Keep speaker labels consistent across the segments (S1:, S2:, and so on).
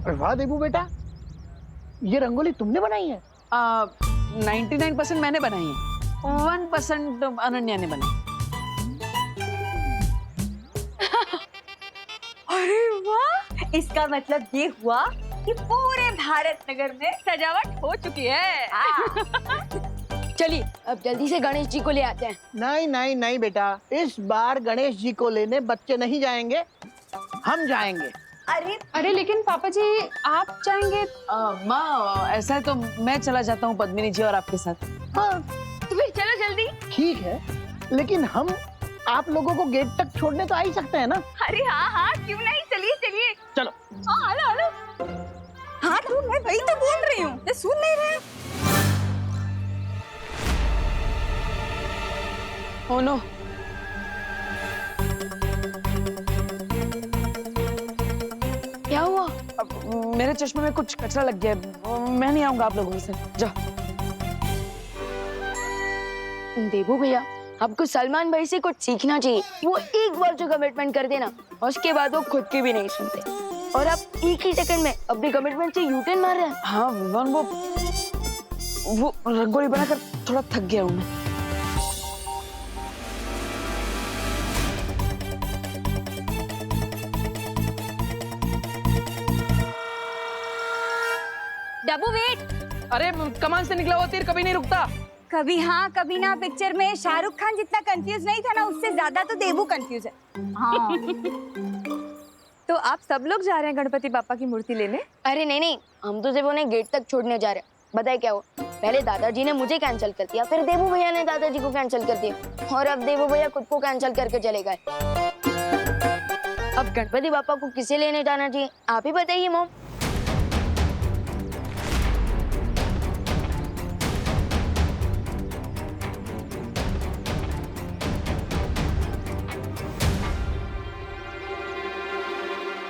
S1: अरे वाह देबू बेटा, ये रंगोली तुमने बनाई है?
S2: 99% मैंने बनाई है, 1% अनन्या ने बनाई।
S3: अरे वाह, इसका मतलब ये हुआ कि पूरे भारत नगर में सजावट हो चुकी है।
S4: चलिए अब जल्दी से गणेश जी को ले आते हैं।
S1: नहीं नहीं नहीं बेटा, इस बार गणेश जी को लेने बच्चे नहीं जाएंगे, हम जाएंगे।
S5: अरे लेकिन पापा जी आप जाएंगे?
S2: माँ ऐसा है तो मैं चला जाता हूँ पद्मिनी जी और आपके साथ।
S1: हाँ
S3: तो फिर चलो जल्दी।
S1: ठीक है, लेकिन हम आप लोगों को गेट तक छोड़ने तो आ ही सकते हैं ना?
S3: अरे हाँ हाँ, क्यों नहीं, चलिए चलिए।
S1: चलो।
S3: हाँ हेलो हेलो। हाँ तो मैं वही तो बोल रही हूँ, ये सुन नहीं रहे।
S2: ओह नो,
S4: क्या हुआ?
S2: अब मेरे चश्मे में कुछ कचरा लग गया है, मैं नहीं आऊंगा आप लोगों के साथ। जा।
S4: देबू भैया, आपको सलमान भाई से कुछ सीखना चाहिए। वो एक बार जो कमिटमेंट कर देना, उसके बाद वो खुद की भी नहीं सुनते। और आप एक ही सेकंड में अपने कमिटमेंट से यूटर्न मार रहे हैं।
S2: हाँ विवान, वो रंगोली बनाकर थोड़ा थक गया हूँ मैं।
S3: डब्बू वेट।
S2: अरे कमान से निकला हुआ तीर कभी नहीं रुकता।
S3: कभी हाँ कभी ना पिक्चर में शाहरुख खान जितना कंफ्यूज नहीं था ना, उससे ज्यादा तो देबू कंफ्यूज है। हाँ। तो आप सब लोग जा रहे हैं गणपति बापा की मूर्ति लेने?
S4: अरे नहीं नहीं, हम तो सिर्फ उन्हें गेट तक छोड़ने जा रहे हैं। बताए क्या हुआ, पहले दादाजी ने मुझे कैंसिल कर दिया, फिर देबू भैया ने दादाजी को कैंसिल कर दिया, और अब देबू भैया खुद को कैंसिल करके चले गए। अब गणपति बापा को किसे लेने जाना चाहिए, आप ही बताइए मॉम।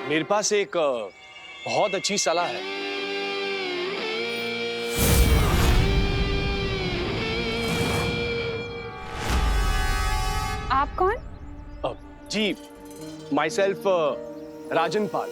S6: मेरे पास एक बहुत अच्छी सलाह है।
S5: आप कौन?
S6: जी, माई सेल्फ राजन पाल।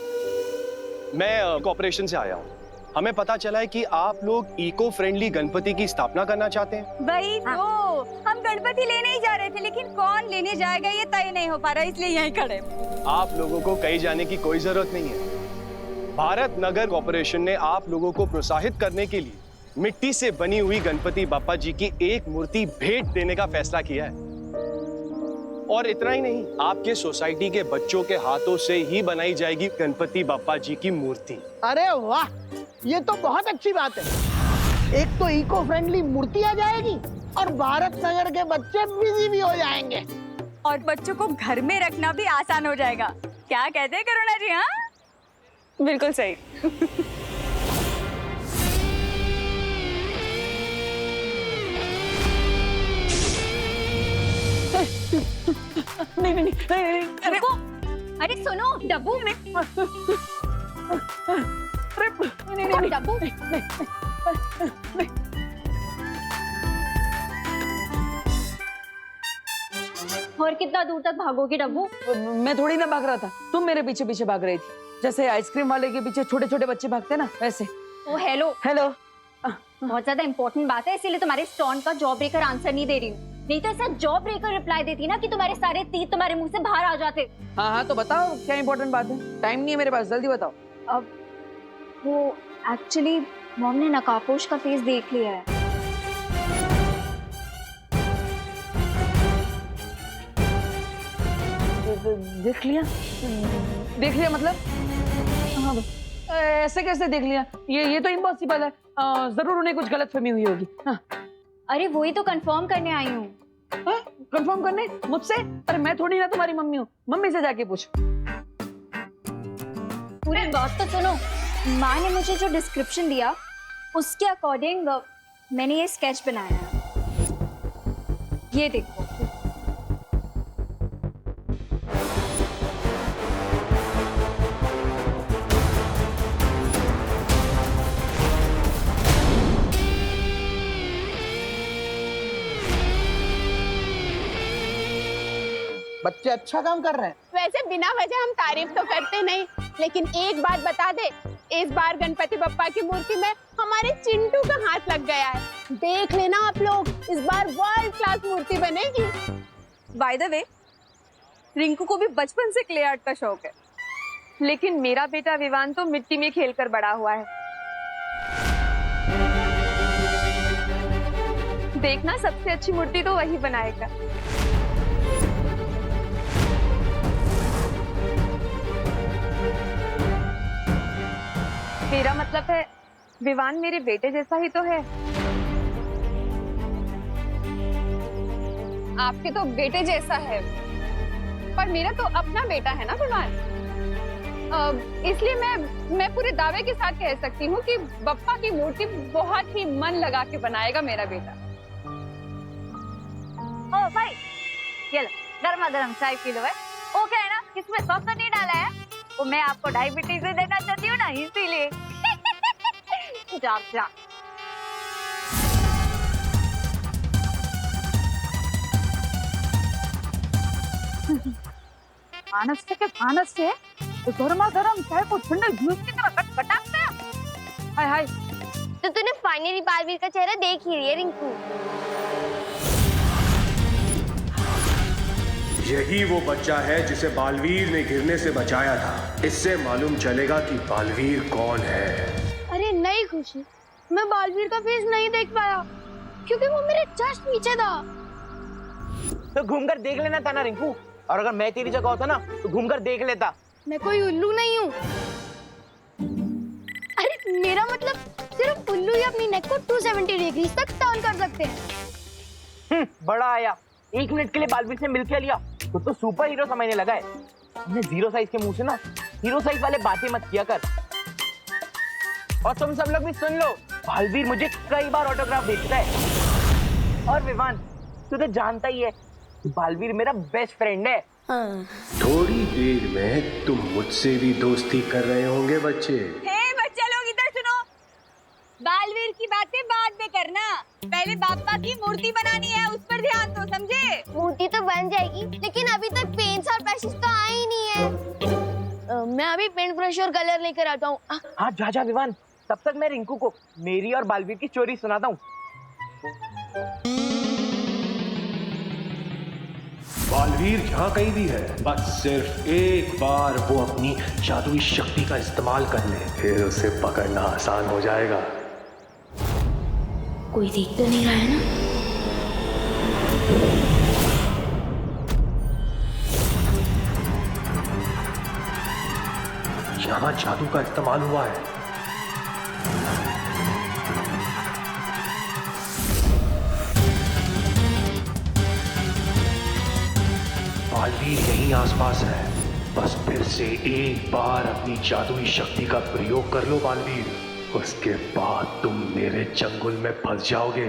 S6: मैं कॉर्पोरेशन से आया हूँ। हमें पता चला है कि आप लोग इको फ्रेंडली गणपति की स्थापना करना चाहते हैं।
S3: वही तो, हम गणपति लेने ही जा रहे थे, लेकिन कौन लेने जाएगा ये तय नहीं हो पा रहा, इसलिए यहीं खड़े।
S6: आप लोगों को कहीं जाने की कोई जरूरत नहीं है। भारत नगर कॉर्पोरेशन ने आप लोगों को प्रोत्साहित करने के लिए मिट्टी से बनी हुई गणपति बापा जी की एक मूर्ति भेंट देने का फैसला किया है। और इतना ही नहीं, आपके सोसाइटी के बच्चों के हाथों से ही बनाई जाएगी गणपति बापा जी की मूर्ति।
S1: अरे वाह, ये तो बहुत अच्छी बात है। एक तो इको फ्रेंडली मूर्ति आ जाएगी और भारत नगर के बच्चे बिजी भी हो जाएंगे,
S3: और बच्चों को घर में रखना भी आसान हो जाएगा। क्या कहते हैं करुणा जी? हाँ
S5: बिल्कुल सही।
S2: नहीं नहीं नहीं,
S3: अरे वो, अरे सुनो डब्बू, डब्बू और कितना दूर तक भागोगे डब्बू?
S2: मैं थोड़ी ना भाग रहा था, तुम मेरे पीछे पीछे भाग रही थी, जैसे आइसक्रीम वाले के पीछे छोटे छोटे बच्चे भागते ना, वैसे।
S3: ओ हेलो
S2: हेलो।
S3: बहुत ज्यादा इंपॉर्टेंट बात है, इसीलिए तुम्हारे स्टोन का जॉब ब्रेकर आंसर नहीं दे रही हूँ। नहीं तो ऐसा जॉब ब्रेकर रिप्लाई देती ना कि तुम्हारे सारे तीर तुम्हारे मुंह से बाहर आ जाते।
S2: हाँ हाँ तो बताओ क्या इम्पोर्टेंट बात है, टाइम नहीं है मेरे पास, जल्दी बताओ।
S3: अब वो एक्चुअली मॉम ने नकाबपोश का फेस देख लिया है।
S2: देख लिया? देख लिया मतलब? हाँ, ऐसे कैसे देख लिया? ये तो इम्पॉसिबल है। जरूर उन्हें कुछ गलतफहमी हुई होगी। हाँ।
S3: अरे वही तो कंफर्म करने आई हूँ।
S2: कंफर्म करने मुझसे? अरे मैं थोड़ी ना तुम्हारी मम्मी हूँ, मम्मी से जाके पूछ।
S3: पूरी बात तो सुनो। माँ ने मुझे जो डिस्क्रिप्शन दिया उसके अकॉर्डिंग मैंने ये स्केच बनाया है। ये देखो।
S1: बच्चे अच्छा काम कर रहे हैं।
S7: वैसे बिना वजह हम तारीफ तो करते नहीं, लेकिन एक बात बता दे, इस बार गणपति बप्पा की मूर्ति में हमारे चिंटू का हाथ लग गया है। देख लेना आप लोग, इस बार वर्ल्ड क्लास मूर्ति बनेगी।
S3: बाय द वे, रिंकू को भी बचपन से क्ले आर्ट का शौक है, लेकिन मेरा बेटा विवान तो मिट्टी में खेलकर बड़ा हुआ है। देखना, सबसे अच्छी मूर्ति तो वही बनाएगा। मेरा मतलब है, विवान मेरे बेटे जैसा ही तो है।
S5: आपके तो बेटे जैसा है, पर मेरा तो अपना बेटा है ना विवान। इसलिए मैं पूरे दावे के साथ कह सकती हूँ कि बप्पा की मूर्ति बहुत ही मन लगा के बनाएगा मेरा बेटा।
S3: ओ भाई, ये लो गर्मा गर्म चाय पी लो। है वो क्या है ना, इसमें सॉस नहीं डाला है, वो मैं आपको डायबिटीज से देना चाहती हूँ ना, इसीलिए। जा जा।
S2: मानस से गर्मा गर्म चाय को ठंडे जूस की तरह खटखटाते हैं। हाय हाय।
S4: तो तूने फाइनली बालवीर का चेहरा देख ही लिया रिंकू।
S6: यही वो बच्चा है जिसे बालवीर ने गिरने से बचाया था। इससे मालूम चलेगा कि बालवीर कौन है।
S4: अरे नहीं खुशी, मैं बालवीर का फेस नहीं देख पाया क्योंकि वो मेरे जस्ट पीछे था।
S8: तो घूमकर देख लेना था ना रिंकू, और अगर मैं तेरी जगह होता ना तो घूमकर देख लेता।
S4: मैं कोई उल्लू नहीं हूँ। अरे मेरा मतलब सिर्फ उल्लू ही अपनी नेक को 270 डिग्री तक टर्न कर सकते हैं।
S8: बड़ा आया, 1 मिनट के लिए बालवीर से मिल के लिया तो सुपर हीरो समझने लगा है। हमने 0 साइज के मुंह से ना हीरो साइज वाले बातें मत किया कर। और तुम सब लोग भी सुन लो, बालवीर मुझे कई बार ऑटोग्राफ भेजता है। और विवान, तू तो जानता ही है बालवीर मेरा बेस्ट फ्रेंड है।
S6: थोड़ी देर में तुम मुझसे भी दोस्ती कर रहे होंगे बच्चे।
S3: हे बच्चे लोग, इधर सुनो। बालवीर की बातें बाद में करना, पहले बाप्पा की मूर्ति बनानी है, उस पर ध्यान दो, समझे?
S4: मूर्ति तो बन जाएगी, लेकिन अभी तक पेंट्स और ब्रशेस तो आए ही नहीं है। मैं अभी पेंट ब्रश और कलर लेकर आता हूँ।
S8: हाँ जा जा विवान, तब तक मैं रिंकू को मेरी और बालवीर की स्टोरी सुनाता हूँ।
S6: बालवीर जहाँ कहीं भी है, बस सिर्फ एक बार वो अपनी जादुई शक्ति का इस्तेमाल कर ले, फिर उसे पकड़ना आसान हो जाएगा।
S4: कोई देख तो नहीं रहा है ना?
S6: यहाँ जादू का इस्तेमाल हुआ है। बालवीर यहीं आसपास है, बस फिर से एक बार अपनी जादुई शक्ति का प्रयोग कर लो बालवीर, उसके बाद तुम मेरे चंगुल में फंस जाओगे।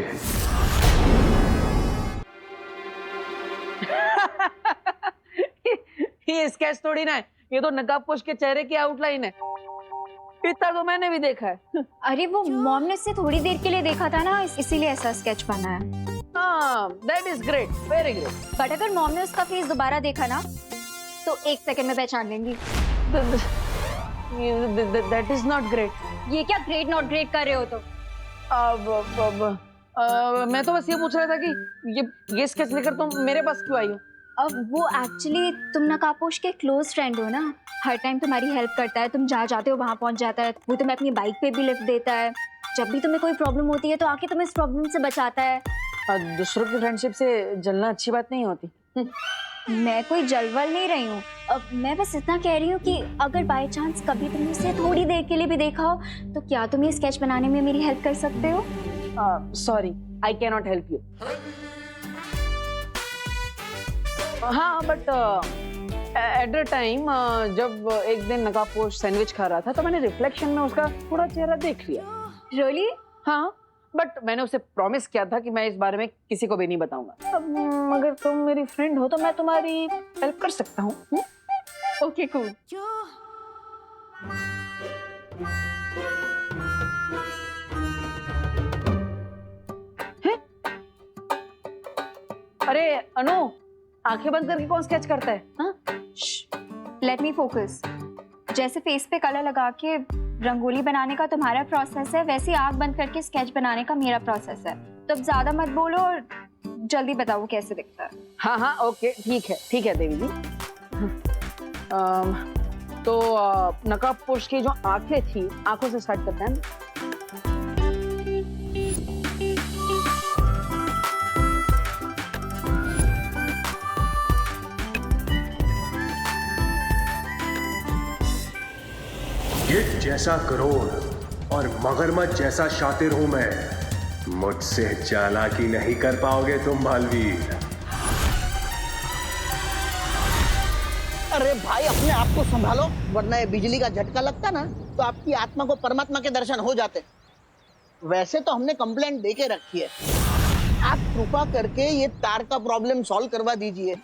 S2: ये स्केच थोड़ी ना है, ये तो नकाबपोश के चेहरे की आउटलाइन है। इतना तो मैंने भी देखा है।
S3: अरे वो मॉम ने इससे थोड़ी देर के लिए देखा था ना, इसीलिए ऐसा स्केच बना है।
S2: हाँ, that is great, very great।
S3: But अगर मॉम ने उसका फेस दोबारा देखा ना, तो 1 सेकंड में पहचान लेंगी।
S2: That is not great।
S3: ये क्या ग्रेट नॉट ग्रेट कर रहे हो तो?
S2: मैं तो बस ये पूछ रहा था कि ये स्केच लेकर तुम मेरे पास क्यों आई हो?
S3: अब वो एक्चुअली तुम नकाबपोश के क्लोज फ्रेंड हो ना, हर टाइम तुम्हारी हेल्प करता है, तुम जहाँ जाते हो वहाँ पहुँच जाता है, वो तुम्हें अपनी बाइक पे भी लिफ्ट देता है, जब भी तुम्हें कोई प्रॉब्लम होती है तो आके तुम्हें इस प्रॉब्लम से बचाता है।
S2: दूसरों की फ्रेंडशिप से जलना अच्छी बात नहीं होती।
S3: मैं कोई जलवल नहीं रही हूँ, अब मैं बस इतना कह रही हूँ कि अगर बाय चांस कभी तुमने इसे थोड़ी देर के लिए भी देखा हो, तो क्या तुम ये स्केच बनाने में मेरी हेल्प कर सकते हो?
S2: Sorry, I can not help you. हाँ, बट एट द टाइम जब एक दिन नकाबपोश सैंडविच खा रहा था तो मैंने रिफ्लेक्शन में उसका थोड़ा चेहरा देख लिया।
S3: रियली?
S2: हाँ, बट मैंने उसे प्रॉमिस किया था कि मैं इस बारे में किसी को भी नहीं बताऊंगा। अब अगर तुम मेरी फ्रेंड हो तो मैं तुम्हारी हेल्प कर सकता हूँ।
S3: Okay cool.
S2: अरे अनु, आंखें बंद करके कौन स्केच करता है? हाँ?
S3: Let me focus. जैसे फेस पे कलर लगा के रंगोली बनाने का तुम्हारा प्रोसेस है, वैसे आंख बंद करके स्केच बनाने का मेरा प्रोसेस है। तो अब ज्यादा मत बोलो और जल्दी बताओ कैसे दिखता है।
S2: हाँ हाँ ओके ठीक है देवी जी। तो नकाबपोश की जो आंखें थी, आंखों से स्टार्ट करते हैं।
S6: गिद्ध जैसा करोड़ और मगरमच्छ जैसा शातिर हूं मैं, मुझसे चालाकी नहीं कर पाओगे तुम बालवीर।
S1: अरे भाई अपने आप को संभालो, वरना ये बिजली का झटका लगता ना तो आपकी आत्मा को परमात्मा के दर्शन हो जाते। वैसे तो हमने कंप्लेंट दे के रखी है, आप कृपा करके ये तार का प्रॉब्लम सॉल्व करवा दीजिए।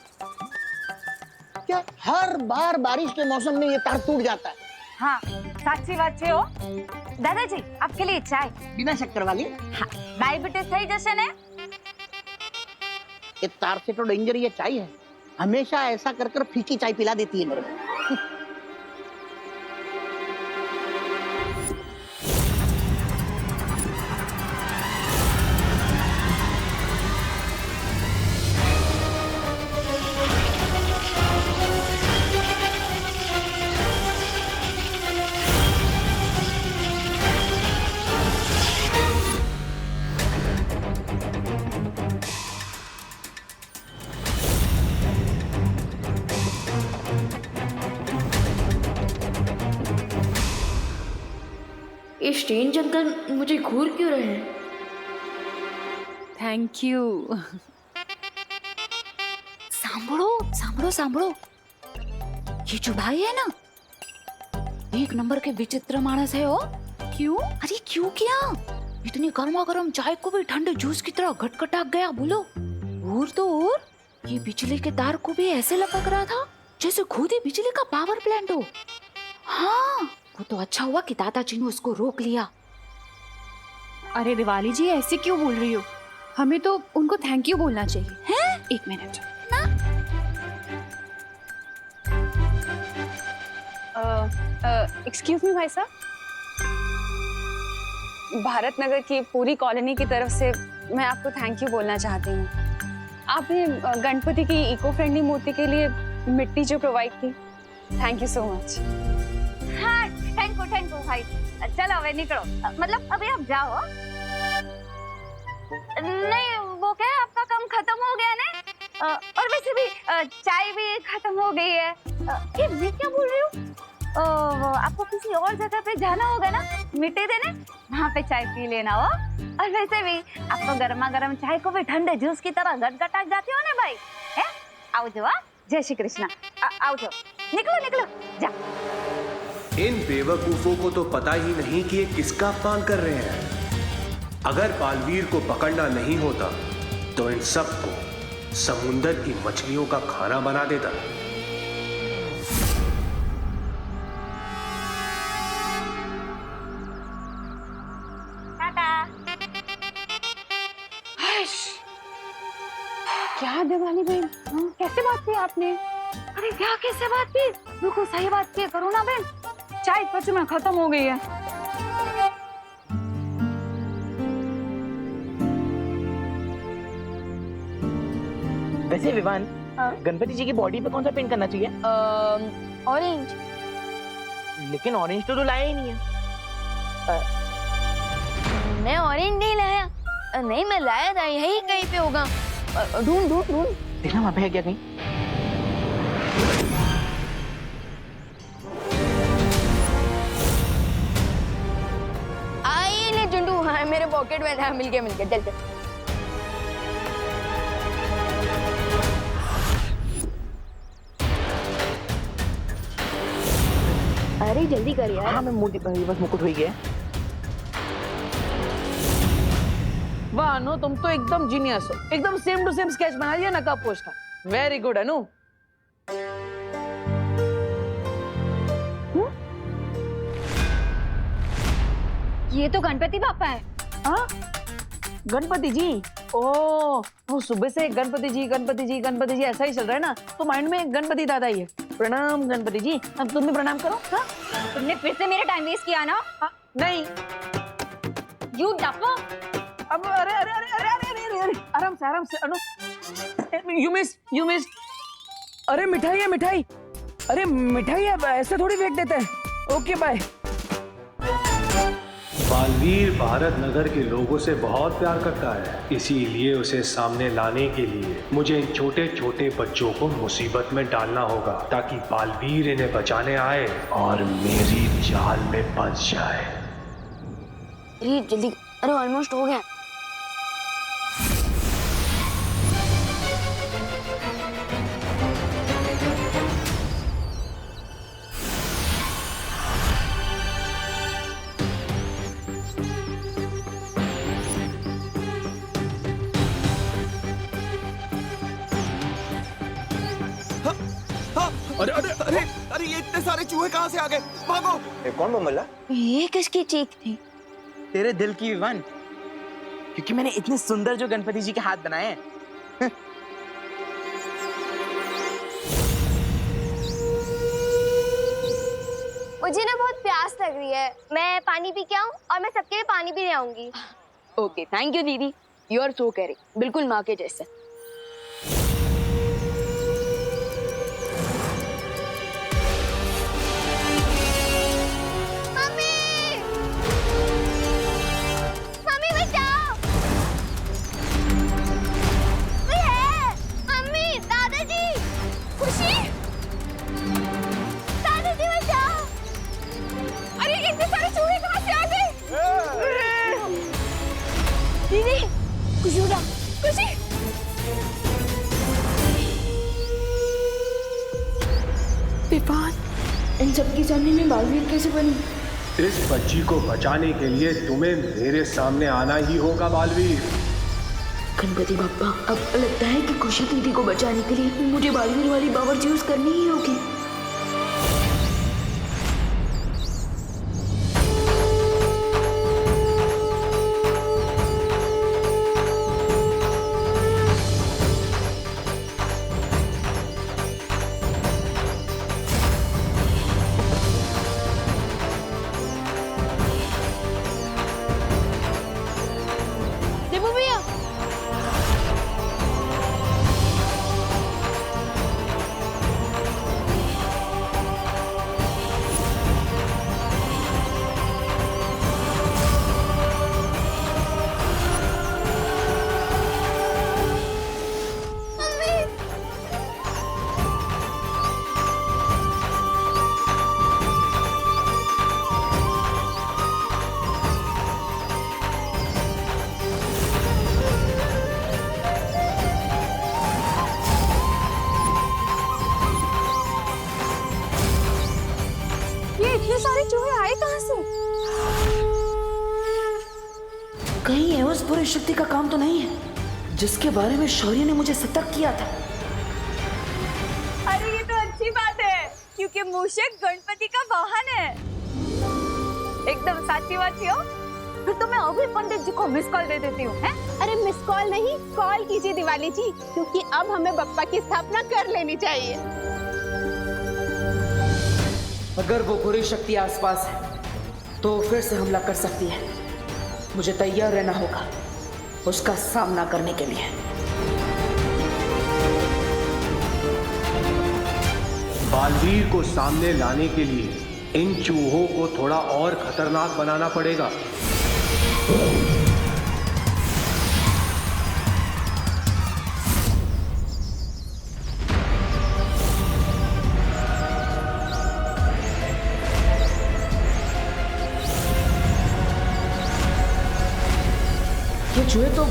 S1: क्या हर बार बारिश के मौसम में ये तार टूट जाता है?
S3: हाँ साक्षी बात छे हो। दादाजी आपके लिए चाय।
S1: बिना शक्कर वाली?
S3: हाँ, डायबिटीज થઈ જશે ને?
S1: ये तार से तो डेंजर ये चाय है, हमेशा ऐसा कर कर फीकी चाय पिला देती है मेरे को।
S4: ये स्ट्रेंज अंकल मुझे घूर क्यों रहे हैं?
S5: Thank you.
S3: सांभळो सांभळो सांभळो, ये जो भाई है ना, एक नंबर के विचित्र मानस है। हो क्यों? अरे क्यों क्या? इतनी गर्मा गर्म चाय को भी ठंडे जूस की तरह घटघटा गया। बोलो। और तो और ये बिजली के तार को भी ऐसे लपक रहा था जैसे खुद ही बिजली का पावर प्लांट हो। हाँ वो तो अच्छा हुआ कि दादाजी ने उसको रोक लिया।
S5: अरे दिवाली जी ऐसे क्यों बोल रही हो? हमें तो उनको थैंक यू बोलना चाहिए।
S3: हैं?
S5: एक मिनट। एक्सक्यूज मी भाई साहब, भारत नगर की पूरी कॉलोनी की तरफ से मैं आपको थैंक यू बोलना चाहती हूँ। आपने गणपति की इको फ्रेंडली मूर्ति के लिए मिट्टी जो प्रोवाइड की, थैंक यू सो मच।
S3: हाँ थैंक यू भाई। चलो अबे निकलो, मतलब अभी आप जाओ। नहीं वो क्या है, आपका काम खत्म हो गया ना, और वैसे भी चाय भी खत्म हो गई है। ये मैं क्या बोल रही हूँ, आपको किसी और जगह पे जाना होगा ना मिट्टी देने, वहाँ पे चाय पी लेना हो। और वैसे भी आपको गर्मा गर्म चाय को भी ठंडे जूस की तरह गटगटा जाती हो ना भाई। है आओ जो, जय श्री कृष्णा। आओ जो, निकलो निकलो जा।
S6: इन बेवकूफों को तो पता ही नहीं कि ये किसका अपमान कर रहे हैं। अगर बालवीर को पकड़ना नहीं होता तो इन सबको समुंदर की मछलियों का खाना बना देता।
S3: टाटा।
S5: क्या दिवाली बहन, कैसे बात की आपने?
S3: अरे क्या कैसे बात की? बिल्कुल सही बात की करो ना बहन।
S5: चाय सच में खत्म हो गई है।
S8: वैसे विवान, गणपति जी की बॉडी पे कौन सा पेंट करना चाहिए?
S4: ऑरेंज।
S8: लेकिन ऑरेंज तो लाया ही नहीं है।
S4: मैं ऑरेंज नहीं लाया। नहीं मैं लाया था, यही कहीं पे होगा। ढूंढ ढूंढ ढूंढ।
S8: देखना वहां पे है क्या कहीं।
S4: आई ले चुंडू, हाँ मेरे पॉकेट में था। मिल गया चल चल। अरे जल्दी कर यार।
S8: हाँ मैं मोटी बस मुकुट हो गया।
S2: वाह अनु, तुम तो एकदम जीनियस हो। एकदम सेम टू सेम स्केच बना दिया नकाबपोश का। वेरी गुड अनु।
S3: ये तो गणपति बापा है।
S2: हाँ? गणपति जी। ओ, वो सुबह से गणपति जी गणपति जी गणपति जी ऐसा ही चल रहा है ना, तो माइंड में गणपति दादा ही है। प्रणाम गणपति जी। अब तुम भी प्रणाम करो। हाँ?
S3: तुमने फिर से मेरा टाइम वेस्ट किया ना।
S2: हाँ, नहीं।
S3: यू डफो।
S2: अब अरे अरे अरे अरे अरे अरे अरे आराम से अनु। You miss. अरे मिठाई है मिठाई। अरे मिठाई है, ऐसे थोड़ी फेंक देते हैं। Okay bye.
S9: बालवीर भारत नगर के लोगों से बहुत प्यार करता है, इसीलिए उसे सामने लाने के लिए मुझे इन छोटे छोटे बच्चों को मुसीबत में डालना होगा, ताकि बालवीर इन्हें बचाने आए और मेरी जाल में फंस जाए।
S4: अरे जल्दी, अरे ऑलमोस्ट हो गया।
S10: अरे अरे अरे अरे ये इतने सारे चूहे कहाँ से आ गए? भागो!
S8: ये कौन बमला?
S4: ये किसकी चीख थी?
S8: तेरे दिल की विवान, क्योंकि मैंने इतने सुंदर जो गणपति जी के हाथ बनाए हैं।
S3: मुझे ना बहुत प्यास लग रही है, मैं पानी पी के आऊं और मैं सबके लिए पानी भी ले आऊंगी।
S4: ओके, थैंक यू दीदी। यू आर सो केयरिंग, बिल्कुल माँ के जैसे। दीदी, कुछ उड़ा, विवान, इन सबके सामने में बालवीर कैसे बनी?
S9: इस बच्ची को बचाने के लिए तुम्हें मेरे सामने आना ही होगा बालवीर।
S4: गणपति बप्पा, अब लगता है कि खुशी दीदी को बचाने के लिए मुझे बालवीर वाली पावर यूज करनी ही होगी।
S5: सारे चूहे आए कहाँ से?
S2: कहीं ये उस बुरी शक्ति का काम तो नहीं है जिसके बारे में शौर्य ने मुझे सतर्क किया था।
S5: अरे ये तो अच्छी बात है, क्योंकि मूषक गणपति का वाहन है। एकदम साची बात हो। फिर तो मैं अभी पंडित जी को मिस कॉल दे देती हूँ।
S7: अरे मिस कॉल नहीं, कॉल कीजिए दिवाली जी, क्योंकि अब हमें बप्पा की स्थापना कर लेनी चाहिए।
S2: अगर वो बुरी शक्ति आसपास है तो फिर से हमला कर सकती है। मुझे तैयार रहना होगा उसका सामना करने के लिए।
S9: बालवीर को सामने लाने के लिए इन चूहों को थोड़ा और खतरनाक बनाना पड़ेगा।
S2: ये चूहे तो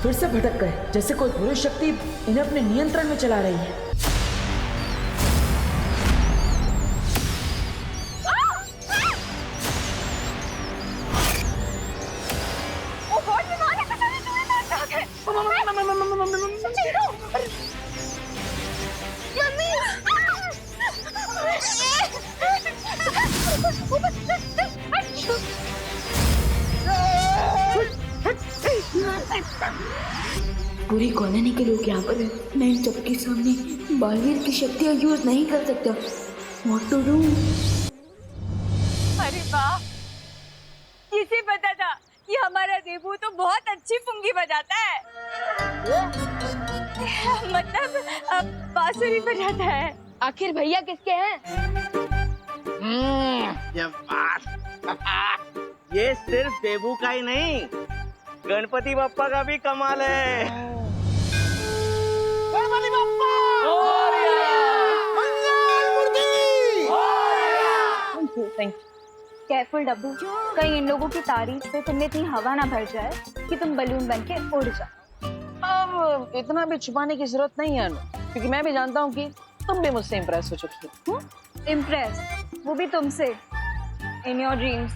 S2: फिर से भटक गए, जैसे कोई बुरी शक्ति इन्हें अपने नियंत्रण में चला रही है।
S4: पूरी कॉलोनी के लोग यहाँ पर हैं। मैं इन सबके सामने बालवीर की शक्तियाँ यूज नहीं कर सकता। What to do?
S5: अरे वाह, किसे पता था कि हमारा देबू तो बहुत अच्छी पुंगी बजाता है। मतलब बांसुरी बजाता है।
S4: आखिर भैया किसके हैं?
S8: ये बात ये सिर्फ देबू का ही नहीं, गणपति बप्पा का भी कमाल है। गणपति बप्पा
S3: केयरफुल डब्बू, कहीं इन लोगों की तारीफ से तुमने इतनी हवा ना भर जाए कि तुम बलून बन के उड़ जाओ।
S2: अब इतना भी छुपाने की जरूरत नहीं है अनु, क्योंकि मैं भी जानता हूँ कि तुम भी मुझसे इम्प्रेस हो चुकी हो।
S3: इम्प्रेस, वो भी तुमसे, इन योर ड्रीम्स।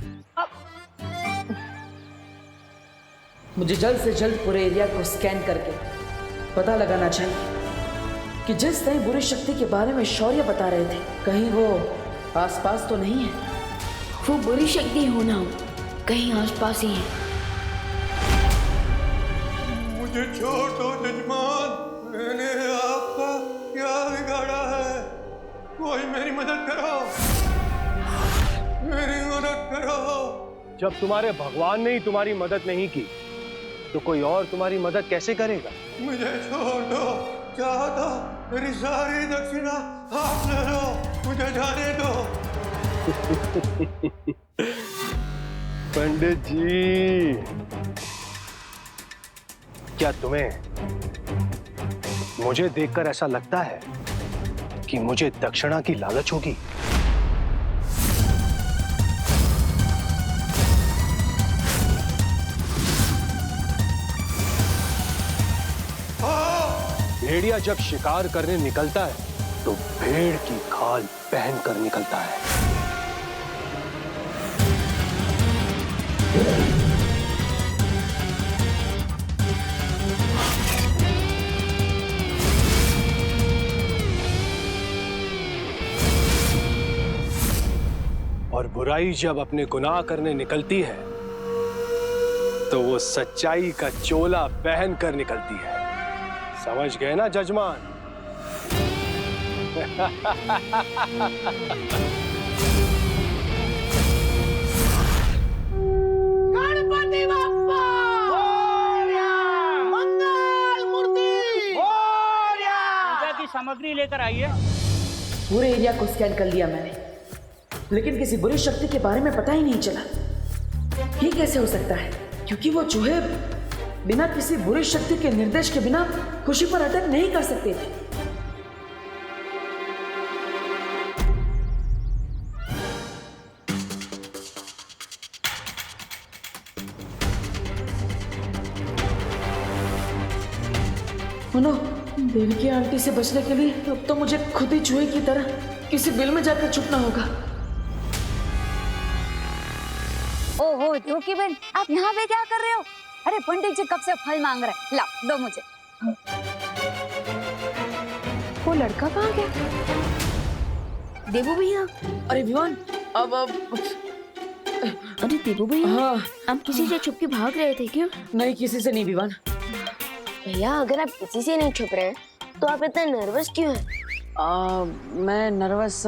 S2: मुझे जल्द से जल्द पूरे एरिया को स्कैन करके पता लगाना चाहिए कि जिस नई बुरी शक्ति के बारे में शौर्य बता रहे थे, कहीं वो आसपास तो नहीं है।
S4: वो बुरी शक्ति होना हो कहीं आसपास ही है।
S10: मुझे छोड़ दो जजमान, मैंने आपका क्या बिगाड़ा है? कोई मेरी मदद करो, मेरी मदद करो।
S6: जब तुम्हारे भगवान ने ही तुम्हारी मदद नहीं की तो कोई और तुम्हारी मदद कैसे करेगा?
S10: मुझे छोड़ दो, चाहो तो मेरी सारी दक्षिणा आप ले लो, मुझे जाने दो।
S6: पंडित जी, क्या तुम्हें मुझे देखकर ऐसा लगता है कि मुझे दक्षिणा की लालच होगी? भेड़िया जब शिकार करने निकलता है तो भेड़ की खाल पहन कर निकलता है। और बुराई जब अपने गुनाह करने निकलती है तो वो सच्चाई का चोला पहन कर निकलती है। समझ गए ना जजमान?
S1: गणपति बप्पा मंगल मूर्ति
S8: पूजा की सामग्री लेकर आइए।
S2: पूरे एरिया को स्कैन कर लिया मैंने, लेकिन किसी बुरी शक्ति के बारे में पता ही नहीं चला। ये कैसे हो सकता है? क्योंकि वो चूहे बिना किसी बुरी शक्ति के निर्देश के बिना खुशी पर अटैक नहीं कर सकते थे। मनो, देवकी आंटी से बचने के लिए अब तो मुझे खुद ही चूहे की तरह किसी बिल में जाकर छुपना होगा।
S3: ओहो देवकी बहन, आप यहाँ पे क्या कर रहे हो? अरे पंडित जी कब से फल मांग रहे हैं, लाओ दो मुझे। वो लड़का कहाँ गया?
S4: देबू भैया,
S2: अरे विवान, अब
S4: अरे देबू भैया,
S2: हाँ,
S4: आप किसी से छुप के भाग रहे थे क्या?
S2: नहीं, किसी से नहीं विवान।
S4: भैया अगर आप किसी से नहीं छुप रहे हैं तो आप इतना नर्वस क्यों हैं?
S2: मैं नर्वस,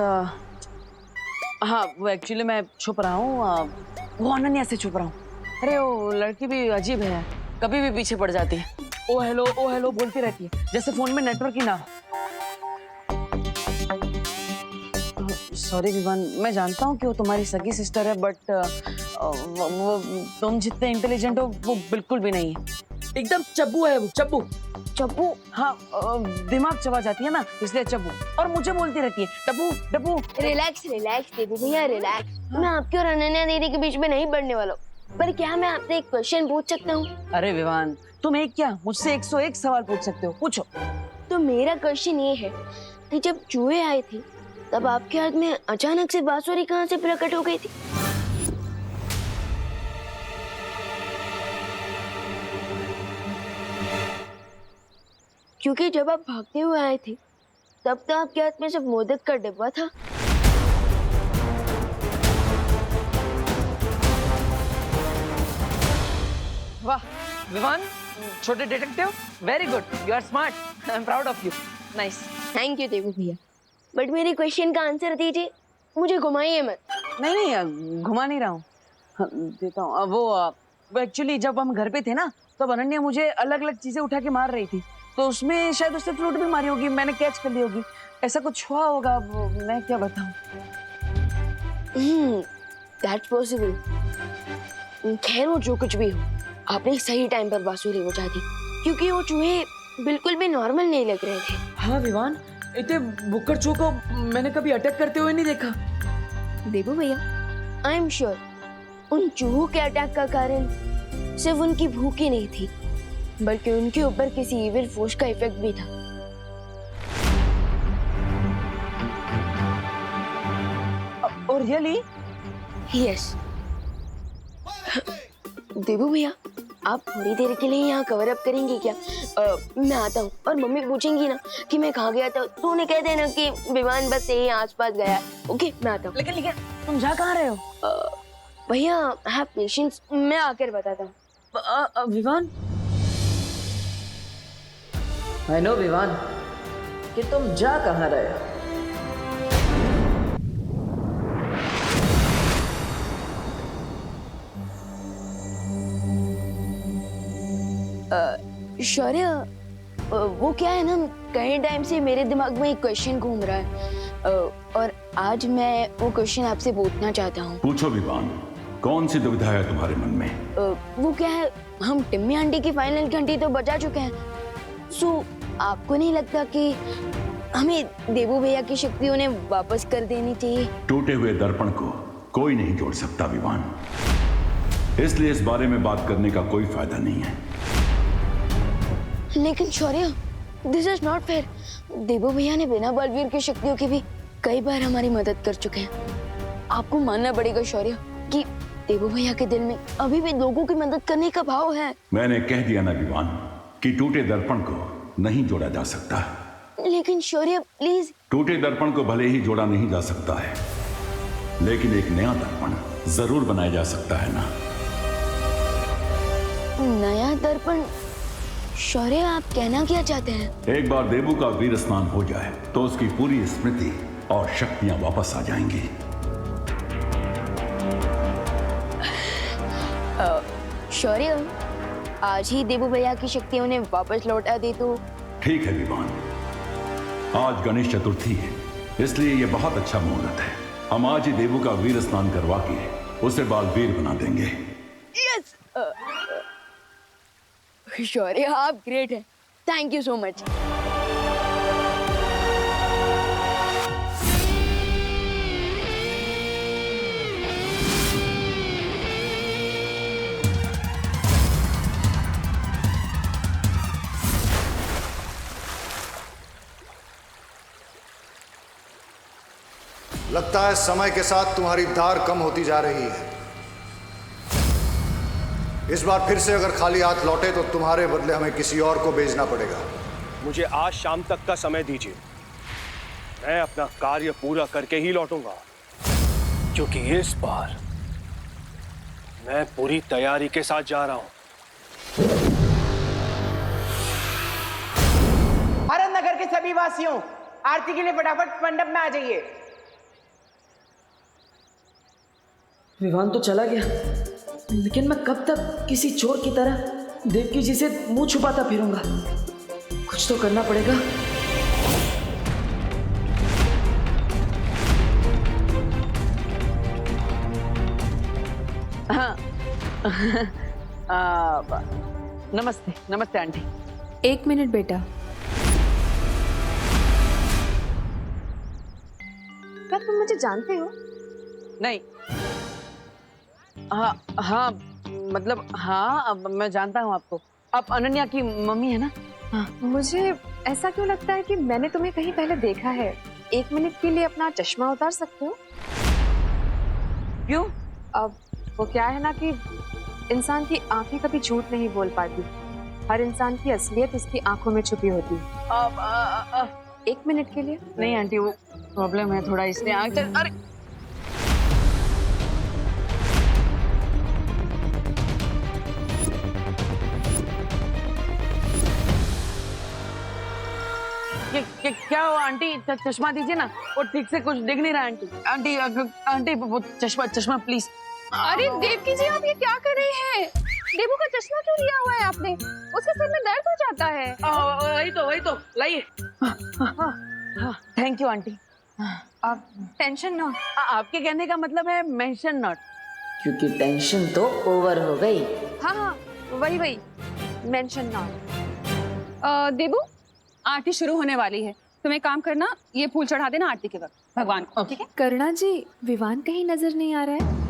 S2: हाँ वो एक्चुअली मैं छुप रहा हूँ, वो अनन्या से छुप रहा हूँ। अरे वो लड़की भी अजीब है, कभी भी पीछे पड़ जाती है। ओ हेलो बोलती रहती है, जैसे फोन में नेटवर्क ही ना हो। सॉरी विवान, मैं जानता हूँ कि वो तुम्हारी सगी सिस्टर है, बट वो तुम जितने इंटेलिजेंट हो वो बिल्कुल भी नहीं है। एकदम चब्बू है वो, चब्बू।
S4: चप्पू?
S2: हाँ, दिमाग चबा जाती है ना, इसलिए चब्बू। और मुझे बोलती रहती है डब्बू डब्बू।
S4: रिलैक्स देबू भैया, रिलैक्स। मैं आपकी और अनन्या दीदी के बीच में नहीं बढ़ने वाला हूँ, पर क्या मैं आपसे एक क्वेश्चन पूछ सकता हूँ?
S2: अरे विवान, तुम एक क्या मुझसे 101 सवाल पूछ सकते हो, पूछो।
S4: तो मेरा क्वेश्चन ये है कि जब चूहे आए थे तब आपके हाथ में अचानक से बांसुरी कहाँ से प्रकट हो गई थी? क्योंकि जब आप भागते हुए आए थे तब तो आपके हाथ में सिर्फ मोदक का डिब्बा था।
S2: वाह, विवान, छोटे detective, very good, you are smart, I am proud of you, nice.
S4: Thank you Devu भैया, बट मेरे क्वेश्चन का आंसर दीजिए, मुझे घुमाइए मत।
S2: नहीं नहीं, घुमा नहीं रहा हूँ, देता हूँ। वो एक्चुअली जब हम घर पे थे ना, तब अनन्या मुझे अलग अलग चीजें उठा के मार रही थी, तो उसमें शायद उससे फ्रूट भी मारी होगी, मैंने कैच कर ली होगी, ऐसा कुछ हुआ होगा, वो मैं क्या बताऊँ।
S4: That's possible. खैर वो जो कुछ भी हो, आपने सही टाइम पर बांसुरी बजा दी, क्योंकि वो चूहे बिल्कुल भी नॉर्मल नहीं लग रहे थे।
S2: हाँ विवान, इतने बुक्कर चूहों को मैंने कभी अटैक करते हुए नहीं देखा।
S4: देवू भैया, आई एम श्योर उन चूहों के अटैक का कारण सिर्फ उनकी भूख ही नहीं थी, बल्कि उनके ऊपर किसी इविल फोर्स का इफेक्ट भी था।
S2: और रियली?
S4: यस। देवू भैया, आप थोड़ी देर के लिए यहाँ कवर अप करेंगे क्या? मैं आता हूँ, और मम्मी पूछेंगी ना कि मैं कहाँ गया था, तो उन्हें कह देना कि विमान बस यही आसपास गया है। ओके, मैं आता हूँ।
S2: लेकिन तुम जा कहाँ रहे हो?
S4: भैया, हैव पेशेंस, मैं आकर बताता हूँ।
S2: विवान, आई नो विवान कि तुम जा कहाँ रहे हो।
S4: शौर्य, वो क्या है ना, कई टाइम से मेरे दिमाग में एक क्वेश्चन घूम रहा है, और आज मैं वो क्वेश्चन आपसे पूछना चाहता हूँ।
S11: पूछो विवान, कौन सी दुविधा है तुम्हारे मन में?
S4: वो क्या है, हम टिम्मी आंटी की फाइनल घंटी तो बजा चुके हैं, सो आपको नहीं लगता कि हमें देवू भैया की शक्ति उन्हें वापस कर देनी चाहिए?
S11: टूटे हुए दर्पण को कोई नहीं जोड़ सकता विवान, इसलिए इस बारे में बात करने का कोई फायदा नहीं है।
S4: लेकिन शौर्य, दिस इज नॉट फेयर। देवू भैया ने बिना बलवीर की शक्तियों के भी कई बार हमारी मदद कर चुके हैं। आपको मानना पड़ेगा शौर्य कि देवू भैया के दिल में अभी भी लोगों की मदद करने का भाव है।
S11: मैंने कह दिया ना विवान कि टूटे दर्पण को नहीं जोड़ा जा सकता।
S4: लेकिन शौर्य प्लीज।
S11: टूटे दर्पण को भले ही जोड़ा नहीं जा सकता है, लेकिन एक नया दर्पण जरूर बनाया जा सकता है ना।
S4: नया दर्पण? शौर्य, आप कहना क्या चाहते हैं?
S11: एक बार देवू का वीर स्नान हो जाए तो उसकी पूरी स्मृति और शक्तियां वापस आ जाएंगी।
S4: शौर्य, आज ही देवू भैया की शक्ति उन्हें वापस लौटा दे तो?
S11: ठीक है विवान, आज गणेश चतुर्थी है, इसलिए ये बहुत अच्छा मुहूर्त है। हम आज ही देवू का वीर स्नान करवा के उसे बालवीर बना देंगे।
S4: यस। शौर्य, आप ग्रेट हैं, थैंक यू सो मच।
S12: लगता है समय के साथ तुम्हारी धार कम होती जा रही है। इस बार फिर से अगर खाली हाथ लौटे तो तुम्हारे बदले हमें किसी और को भेजना पड़ेगा।
S6: मुझे आज शाम तक का समय दीजिए, मैं अपना कार्य पूरा करके ही लौटूंगा, क्योंकि इस बार मैं पूरी तैयारी के साथ जा रहा हूं।
S8: भारत नगर के सभी वासियों, आरती के लिए फटाफट मंडप में आ जाइए।
S2: विवान तो चला गया, लेकिन मैं कब तक किसी चोर की तरह देवकी जी से मुंह छुपाता फिरूंगा? कुछ तो करना पड़ेगा। हाँ। नमस्ते, नमस्ते आंटी।
S5: 1 मिनट बेटा।
S7: क्या तुम मुझे जानते हो?
S2: नहीं। हाँ हाँ, मतलब हाँ, अब मैं जानता हूँ आपको। आप अनन्या की मम्मी है ना? हाँ।
S7: मुझे ऐसा क्यों लगता है कि मैंने तुम्हें कहीं पहले देखा है। 1 मिनट के लिए अपना चश्मा उतार सकते हो?
S2: क्यों?
S7: अब वो क्या है ना कि इंसान की आंखें कभी झूठ नहीं बोल पाती। हर इंसान की असलियत उसकी आंखों में छुपी होती है। 1 मिनट के लिए?
S2: नहीं आंटी, वो प्रॉब्लम है थोड़ा, इसलिए आंख चल। अरे क्या हुआ आंटी? चश्मा दीजिए ना, वो ठीक से कुछ दिख नहीं रहा आंटी। आंटी आंटी वो चश्मा प्लीज।
S5: अरे देवकी जी, आप ये क्या कर रही हैं? देवू का चश्मा क्यों लिया हुआ है आपने? उसके सर में दर्द हो जाता है।
S2: वही तो लाइए। Thank you aunty.
S5: आप टेंशन ना।
S2: आपके कहने का मतलब है मेंशन नॉट।
S4: क्योंकि टेंशन तो ओवर हो गई।
S5: हाँ, वही मेंशन ना। देवू, आरती शुरू होने वाली है। तुम एक काम करना, ये फूल चढ़ा देना आरती के वक्त भगवान को, ठीक है?
S3: करुणा जी, विवान कहीं नजर नहीं आ रहा है।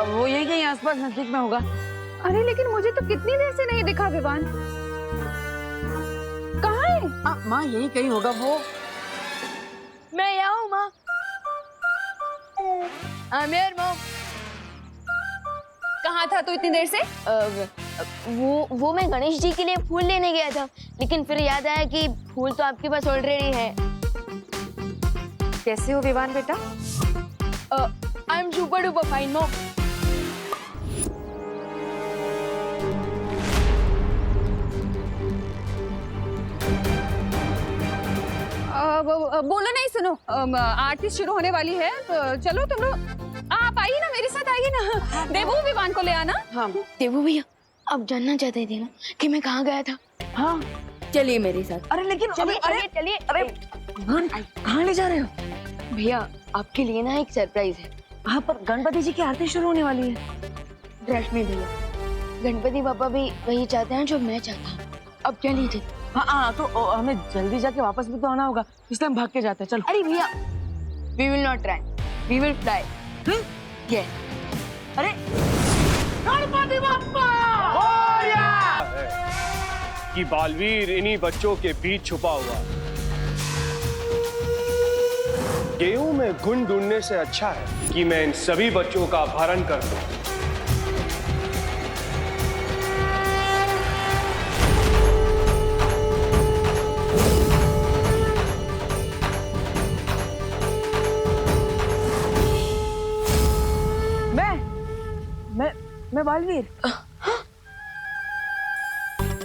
S2: वो यही कहीं आसपास नजदीक में होगा।
S5: अरे लेकिन मुझे तो कितनी देर से नहीं दिखा विवान। कहाँ है?
S2: माँ यही कहीं होगा वो।
S4: मैं यहाँ हूँ माँ। माँ
S5: कहाँ था तू इतनी देर से?
S4: वो मैं गणेश जी के लिए फूल लेने गया था, लेकिन फिर याद आया कि फूल तो आपके पास ऑलरेडी है।
S5: कैसे हो विवान बेटा?
S4: I am super duper fine mom.
S5: बोलो नहीं, सुनो, आरती शुरू होने वाली है, तो चलो तुम लोग आप आइए ना, मेरे साथ आइए ना। देवू, विवान को ले आना।
S4: हाँ देवू भैया, आप जानना चाहते थे ना कि मैं कहाँ गया था?
S2: हाँ
S4: चलिए मेरे साथ।
S2: अरे लेकिन
S4: चलिए चलिए।
S2: अरे कहाँ ले जा रहे हो?
S4: भैया आपके लिए ना एक सरप्राइज है।
S2: हाँ, पर गणपति जी की आरती शुरू होने वाली है।
S4: रश्मि भैया, गणपति पापा भी वही चाहते हैं जो मैं चाहता हूँ। अब चलिए।
S2: हाँ, तो हमें जल्दी जाके वापस भी तो आना होगा, इसलिए हम भाग के जाते हैं। चलो।
S4: अरे भैया, we will not try, we will fly. ये
S2: अरे गणपति बप्पा
S6: कि बालवीर इन्हीं बच्चों के बीच छुपा हुआ। गेहूं में घुन ढूंढने से अच्छा है कि मैं इन सभी बच्चों का अपहरण कर दूं।
S2: मैं बालवीर।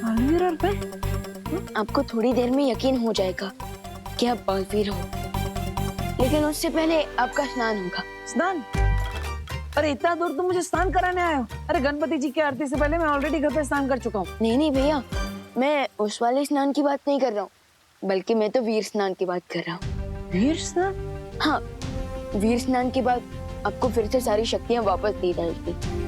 S2: बालवीर और मैं?
S4: आपको थोड़ी देर में यकीन हो जाएगा कि आप बालवीर हो, लेकिन उससे पहले आपका स्नान होगा।
S2: स्नान? अरे इतना दूर तुम मुझे स्नान कराने आए हो? अरे गणपति जी की आरती से पहले मैं ऑलरेडी घर पे स्नान कर चुका हूँ।
S4: नहीं भैया, मैं उस वाले स्नान की बात नहीं कर रहा हूँ, बल्कि मैं तो वीर स्नान की बात कर रहा हूँ।
S2: वीर स्नान?
S4: हाँ, वीर स्नान के बाद आपको फिर से सारी शक्तियाँ वापस दी जाएगी।